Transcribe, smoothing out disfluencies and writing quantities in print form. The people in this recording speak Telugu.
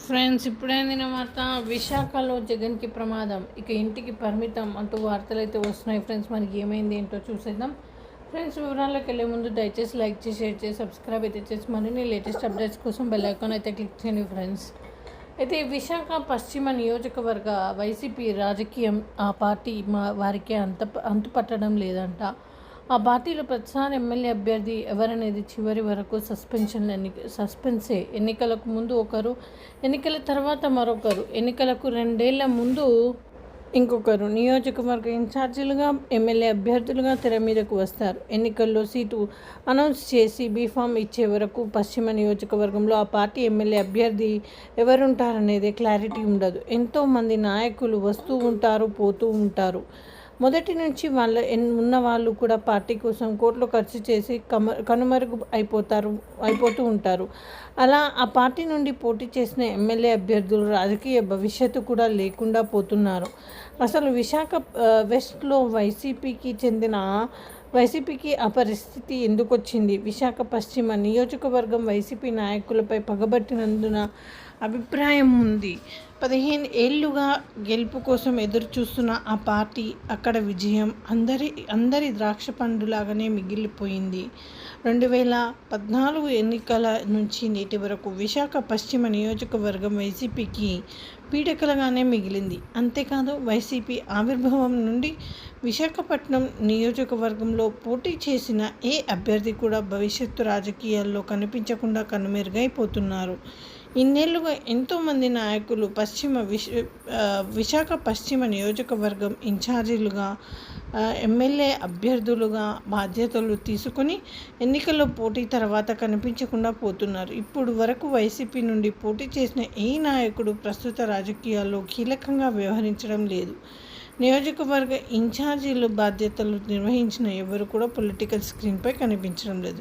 ఫ్రెండ్స్, ఇప్పుడైందిన వార్త విశాఖలో జగన్కి ప్రమాదం, ఇక ఇంటికి పరిమితం అంటూ వార్తలు అయితే వస్తున్నాయి. ఫ్రెండ్స్, మనకి ఏమైంది ఏంటో చూసేద్దాం. ఫ్రెండ్స్, వివరాల్లోకి వెళ్ళే ముందు దయచేసి లైక్ చేసి, షేర్ చేసి, సబ్స్క్రైబ్ అయితే చేసి మరిన్ని లేటెస్ట్ అప్డేట్స్ కోసం బెల్ ఐకాన్ అయితే క్లిక్ చేయండి. ఫ్రెండ్స్, అయితే విశాఖ పశ్చిమ నియోజకవర్గ వైసీపీ రాజకీయం ఆ పార్టీ వారికి అంతుపట్టడం లేదంట. ఆ పార్టీలో ప్రతిసారి ఎమ్మెల్యే అభ్యర్థి ఎవరనేది చివరి వరకు సస్పెన్సే. ఎన్నికలకు ముందు ఒకరు, ఎన్నికల తర్వాత మరొకరు, ఎన్నికలకు 2 ఏళ్ల ముందు ఇంకొకరు నియోజకవర్గ ఇన్ఛార్జీలుగా, ఎమ్మెల్యే అభ్యర్థులుగా తెర మీదకు వస్తారు. ఎన్నికల్లో సీటు అనౌన్స్ చేసి బీఫామ్ ఇచ్చే వరకు పశ్చిమ నియోజకవర్గంలో ఆ పార్టీ ఎమ్మెల్యే అభ్యర్థి ఎవరుంటారనేది క్లారిటీ ఉండదు. ఎంతోమంది నాయకులు వస్తూ ఉంటారు, పోతూ ఉంటారు. మొదటి నుంచి ఉన్న వాళ్ళు కూడా పార్టీ కోసం కోట్లు ఖర్చు చేసి కనుమరుగు అయిపోతూ ఉంటారు. అలా ఆ పార్టీ నుండి పోటీ చేసిన ఎమ్మెల్యే అభ్యర్థులు రాజకీయ భవిష్యత్తు కూడా లేకుండా పోతున్నారు. అసలు విశాఖ వెస్ట్లో వైసీపీకి ఆ పరిస్థితి ఎందుకు వచ్చింది? విశాఖ పశ్చిమ నియోజకవర్గం వైసీపీ నాయకులపై పగబట్టినందున అభిప్రాయం ఉంది. 15 ఏళ్లుగా గెలుపు కోసం ఎదురు చూస్తున్న ఆ పార్టీ అక్కడ విజయం అందరి ద్రాక్ష పండులాగానే మిగిలిపోయింది. 2014 ఎన్నికల నుంచి నేటి వరకు విశాఖ పశ్చిమ నియోజకవర్గం వైసీపీకి పీడకలగానే మిగిలింది. అంతేకాదు, వైసీపీ ఆవిర్భావం నుండి విశాఖపట్నం నియోజకవర్గంలో పోటీ చేసిన ఏ అభ్యర్థి కూడా భవిష్యత్తు రాజకీయాల్లో కనిపించకుండా కనుమరుగైపోతున్నారు. ఇన్నేళ్లుగా ఎంతోమంది నాయకులు విశాఖ పశ్చిమ నియోజకవర్గం ఇన్ఛార్జీలుగా, ఎమ్మెల్యే అభ్యర్థులుగా బాధ్యతలు తీసుకొని ఎన్నికల్లో పోటీ తర్వాత కనిపించకుండా పోతున్నారు. ఇప్పుడు వరకు వైసీపీ నుండి పోటీ చేసిన ఏ నాయకుడు ప్రస్తుత రాజకీయాల్లో కీలకంగా వ్యవహరించడం లేదు. నియోజకవర్గ ఇన్ఛార్జీలు బాధ్యతలు నిర్వహించిన ఎవరు కూడా పొలిటికల్ స్క్రీన్పై కనిపించడం లేదు.